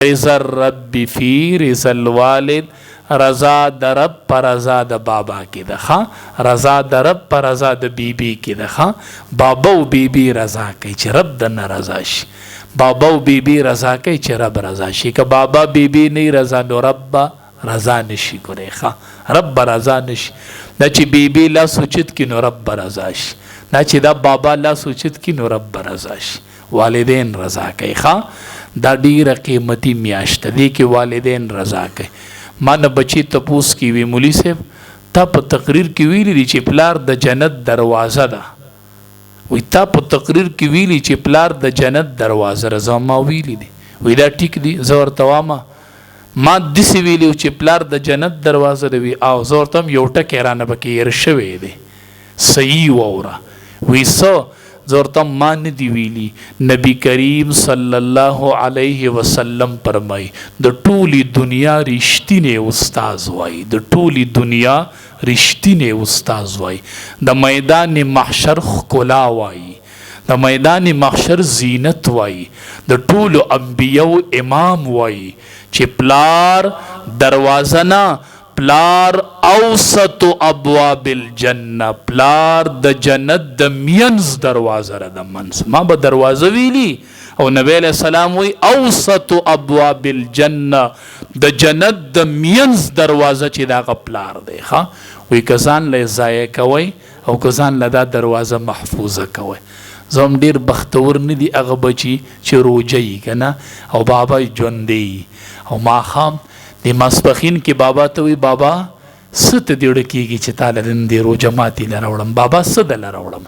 رضا الرب فی رضا الوالد، رضا د رب پر رضا د بابا کې ده ښه، رضا د رب پر رضا د بیبي کې ده ښه. بابا او بیبي رضا کوي چې رب درنه رضا شي، بابا او بیبي رضا کوي چې رب رضا شي. که بابا بیبي نه رضا نو رب رضا نشي کولی ښه، رب رضا نشي. دا چې بیبي لاس اوچت کړي نو رب رضا شي، دا چې دا بابا لاس اوچت کړي نو رب رضا شي. والدین رضا کوي ښه. دا ډیره قیمتي میاشت دی کې والدین رضا کوي. ما نه بچی تپوس کی وی مولی صاحب تا په تقریر کې ویلی دی چې پلار د جنت دروازه ده، وی تا په تقریر کې ویلی چې پلار د جنت دروازه ده. زما ویلی دی وی دا ټیک دی. زه ورته وایم ما داسې ویلي چې پلار د جنت دروازه ده وی او زه ورته یو ټکی رانه پکې هېر شوی دی صحیح واوره. وی څه زه ورته ما نه دی ویلي. نبی کریم صلی الله علیه وسلم فرمایي د ټولې دنیا رښتینی استاذ وایي، د ټولې دنیا رښتینی استاذ وایي، د میدان محشر ښکلا وایي، د میدان محشر زینت وایي، د ټولو انبیاو امام وایي چې پلار دروازه نه، پلار اوسط ابواب الجنه، پلار د جنت د مینز دروازه را د منز. ما به دروازه ویلی او نبی علیہ السلام وی اوسط ابواب الجنه، د جنت د مینز دروازه چې دا پلار دی ښه. وی کزان له ضایع کوي او کزان له دا دروازه محفوظه کوي. زم ډیر بختور نه دی هغه بچی چې روجي کنه او بابا ژوندې او ماښام د ماسپښین کې بابا ته وی بابا څه ته دې وړه کېږي چې تاله نن دې روژه ماتې له راوړم، بابا څه دله راوړم.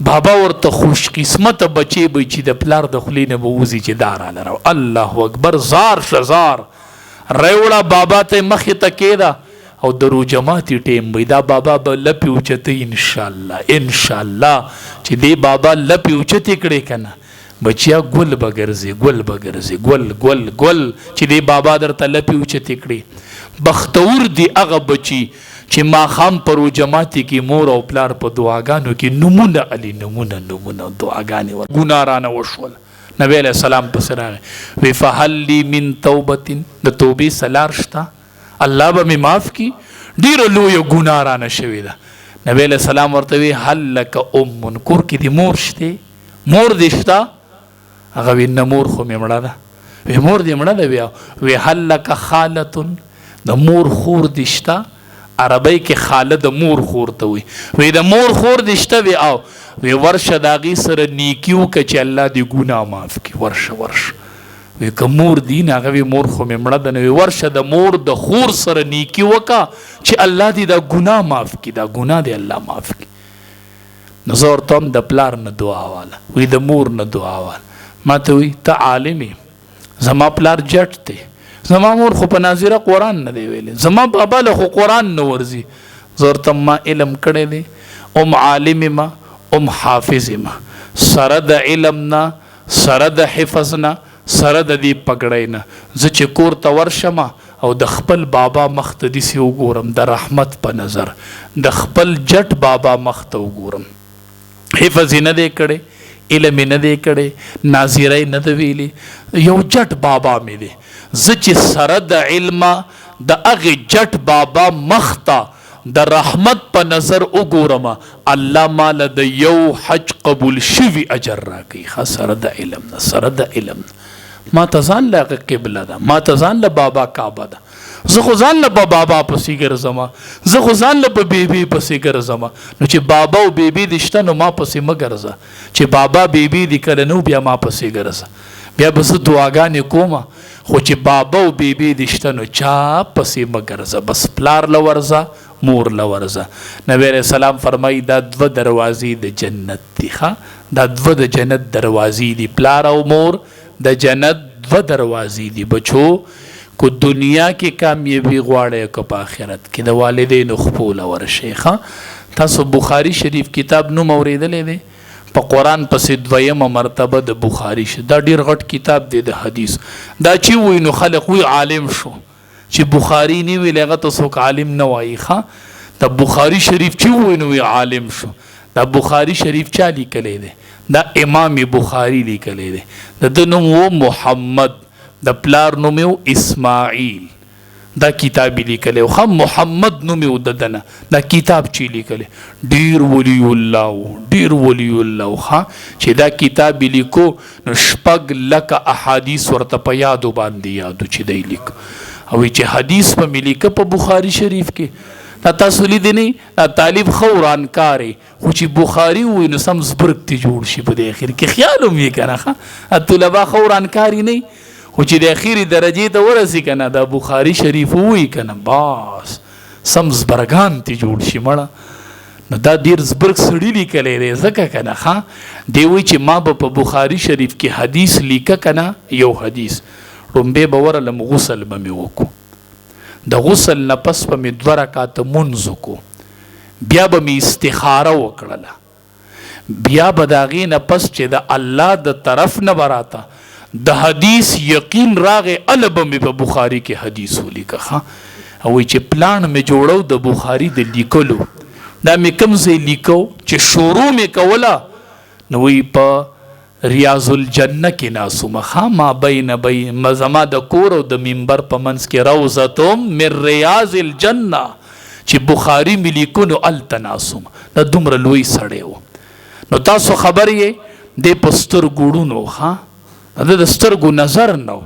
بابا ورته خوش قسمته بچی به چې د پلار د خولې نه به وځي چې دا راله راوړه. الله اکبر، زار شه زار راوړه بابا ته مخې ته کېده او د روژه ماتې ټیم وی دا بابا به لپې اوچتې انشاءالله انشاءالله چې دې بابا لپې اوچتې کړې که نه بچیا ګل به ګرځي ګل به ګرځي ګل ګل ګل چې دې بابا درته لپې اوچتې کړې. بختور دی هغه بچي چې ماښام په روژه ماتې کې مور او پلار په دعاګانو کې نومونه علي نومونه دعاګانې ګناه رانه وشول. نبی علیه السلام پسې راغی وی فهل لی من توبة، د توبې سلار شته الله به مې معاف کي، ډیره لویه ګناه رانه شوې ده. نبی علیه السلام ورته وی هل لک ام، کور کې دې مور شته، مور دې شته؟ هغه وی نه مور خو مې مړه ده. وی مور دې مړه ده؟ بیا وی هل لک خالة، د مور خور دې شته؟ عربی کې خاله د مور خور ته وي. وی د مور خور دې شته؟ وی او وی ورشه د هغې سره نیکي وکړه چې الله دې ګناه معاف کړي. ورشه وی که مور دی نه هغه وی مور خو مې مړه ده. نو وی ورشه د مور د خور سره نیکي وکړه چې الله دې دا ګناه معاف کړي، دا ګناه دې الله معاف کړي. نو زه ورته هم د پلار نه دعا واله، وی د مور نه دعا واله. ما ته وی ته عالم یې، زما پلار جټ دی، زما مور خو په ناظره قرآن نه دی ویلی، زما بابا له خو قرآن نه ورځي. زه ورته ما علم کړی دی، ام عالم ما ام حافظ ما، سره د علم نه سره د حفظ نه سره د دې پګړۍ نه زه چې کور ته ورشم او د خپل بابا مخ ته داسې وګورم د رحمت په نظر، د خپل جټ بابا مخ ته وګورم. حفظ یې نه دی کړی، علم یې نه دی کړی، ناظره یې نه ده ویلي، یو جټ بابا مې دی. زه چې سره د علمه د هغې جټ بابا مخ ته د رحمت په نظر وګورم، الله ماله د یو حج قبول شوي اجر راکوي. ښه سره د علم نه سره د علم نه. ما ته ځان له هغه قبله ده، ما ته ځان له بابا کعبه ده. زه خو ځان له په بابا پسې ګرځم، زه خو ځان له په بیبي پسې ګرځم. نو چې بابا او بیبي دې شته نو ما پسې مه ګرځه، چې بابا بیبي دې کله نو بیا ما پسې ګرځه. بیا به زه دعاګانې کوم، خو چې بابا او بیبي دې شته نو چا پسې مه ګرځه، بس پلار له ورځه مور له ورځه. نبی علیہ السلام فرمایي دا دوه دروازې د جنت دي. ښه دا دوه د جنت دروازې دي، پلار او مور د جنت دوه دروازې دي. بچو کو دنیا کې کامیابي غواړئ که په آخرت کې د والدینو خپو له ورشئ. ښه تاسو بخاري شریف کتاب نوم اورېدلی دی؟ په قرآن پسې دویمه مرتبه د بخاري شریف، دا ډېر غټ کتاب دی د حدیث. دا چې وایي نو خلک وایي عالم شو، چې بخاري نه ویلی هغه ته څوک عالم نه وایي. ښه د بخاري شریف چې وایي نو عالم شو. دا بخاري شریف چا لیکلی دی؟ دا امام بخاري لیکلی دی. د ده نوم و محمد د پلار نوم یې اسماعیل، دا کتاب لیکلی او خام محمد نوم یې ددنه دا کتاب چې لیکلی ډیر ولی الله و، ډیر ولی الله ښه چې دا کتاب لیکو نو 6 لکه احادیث ورته په یادو باندې یادو چې دی لیک او چې حدیث په ملیکه په بخاری شریف کې دا تاسو لیدلی دا طالب خو ورانکاری خو چې بخاری وي نو سم زبرګ ته جوړ شي په د اخر کې خیال هم یې کنه ښه طلبا خو ورانکاری نه خو چې د اخیری درجې ته ورسي کنه دا بخاری شریف وي کنه باس سم زبرګان ته جوړ شي مړه نو دا ډیر زبرګ سړی لیکلی دی ځکه کنه ښه دی وایي چې ما به په بخاری شریف کې حدیث لیکه کنه یو حدیث لومبې به ورلم غسل به مې وکړو د غسل نه پس به مې 2 رکعاته مونځ وکړو بیا به مې استخاره وکړله بیا به د هغې نه پس چې د الله د طرف نه به راته د حدیث یقین راغې هله به مې په بخاري کې حدیث ولیکه ښه او وایي چې پلان مې جوړو د بخاري د لیکلو دا مې کوم ځای لیکو چې شروع مې کوله نو وایي په ریاض الجنه کې ناسومه ښه ما بین زما د کور او د منبر په منځ کې روضتم من ریاض الجنه چې بخاري مې لیکو نو هلته ناسومه دا دومره لوی سړی و نو تاسو خبر یې دی په سترګو ړوند و ښه د سترګو نظر نو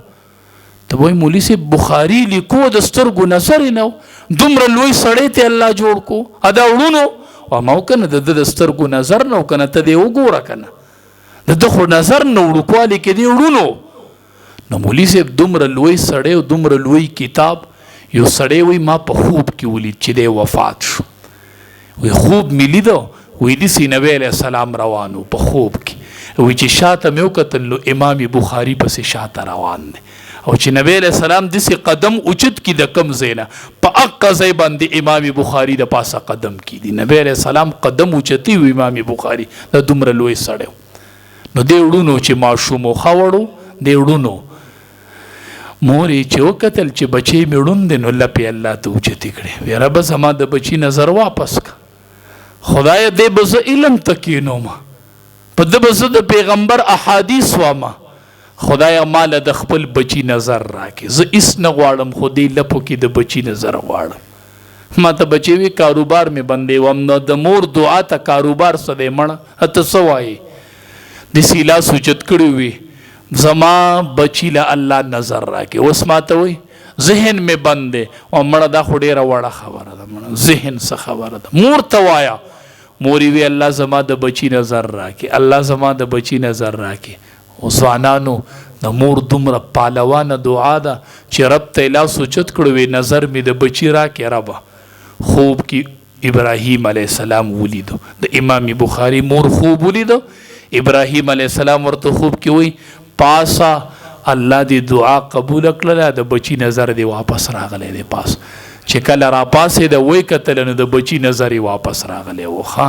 ته وای مولوي صاحب بخاری لیکو د سترګو نظر نو دومره لوی سړی ته الله جوړ کو ادا وړونو و ما کنه د سترګو نظر نو کنه ته دی وګوره کنه د خو نظر نو وړوکوالی کې دی وړونو نو مولوي صاحب دومره لوی سړی او دومره لوی کتاب یو سړی وای ما په خوب کې ولید چې دی وفات شو وی خوب مې لیدو وی داسې نبی علیه السلام روانو په خوب کې وی چې شاته مې وکتل نو امام بخاري پسې شاته روان دی او چې نبی علیه السلام داسې قدم اوچت کړي د کم ځای نه په هغه ځای باندې امام بخاري د پاسه قدم کړي نبی علیه السلام قدم اوچتي و امام بخاري د دومره لوی سړی نو دی وړونو چې ماشوم و ښه وړو دی وړونو مور یې چې وکتل چې بچی مې ړوند دی نو لپې الله ته اوچتې کړې وی ربه زما د بچي نظر واپس که خدایه دی به زه علم ته کښېنوم په ده به زه د پیغمبر احادیث واما خدایه ماله د خپل بچی نظر راکې زه هېڅ نه غواړم خو دې لپو کې د بچی نظر غواړم ما ته بچی وي کاروبار مې بندې وم نو د مور دعا ته کاروبار څه دی مړه ته څه وایې داسې لاس اوچت کړی وي زما بچی له الله نظر راکې اوس ما ته وایي ذهن مې بند دی او مړه دا خو ډېره وړه خبره ده مړه ذهن څه خبره ده مور ته وایه موري وی الله زما د بچی نظر راکې الله زما د بچی نظر راکې او ځوانانو د مور دومره پالوانه دعا ده چې رب ته لاس اوچت کړو وی نظر مې د بچی راکې ربه خوب کې ابراهیم علیه السلام ولیدو د امام بخاري مور خوب ولیدو ابراهیم علیه السلام ورته خوب کې وی پاسا الله دې دعا قبول کړله د بچی نظر دې واپس راغلی دی پاس چې کله را پاسې د وی کتل نو د بچی نظر واپس راغلی و ښه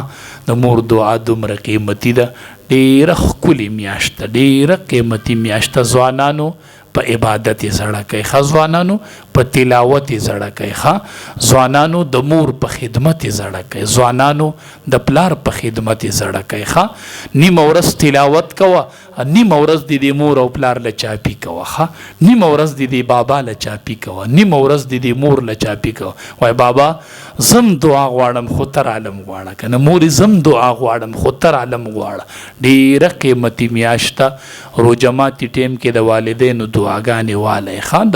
د مور دعا دومره قیمتي ده ډېره ښکلې میاشت ده ډېره قیمتي میاشت ده ځوانانو په عبادت یې زړه کوي ښه ځوانانو په تلاوت یې زړه کوي ښه ځوانانو د مور په خدمت یې زړه کوي ځوانانو د پلار په خدمت یې زړه کوي ښه نیمه ورځ تلاوت کوه نیمه ورځ د مور او پلار له چاپي کوه ښه نیمه ورځ د بابا له چاپي کوه نیمه ورځ د مور له چاپي کوه وای بابا زم دعا غواړم خو تر عالم غواړه کنه مور زم دعا غواړم خو تر عالم غواړه ډېره قیمتي میاشت روزه ماتي ټیم کې د والدینو دعاګانې والی ښه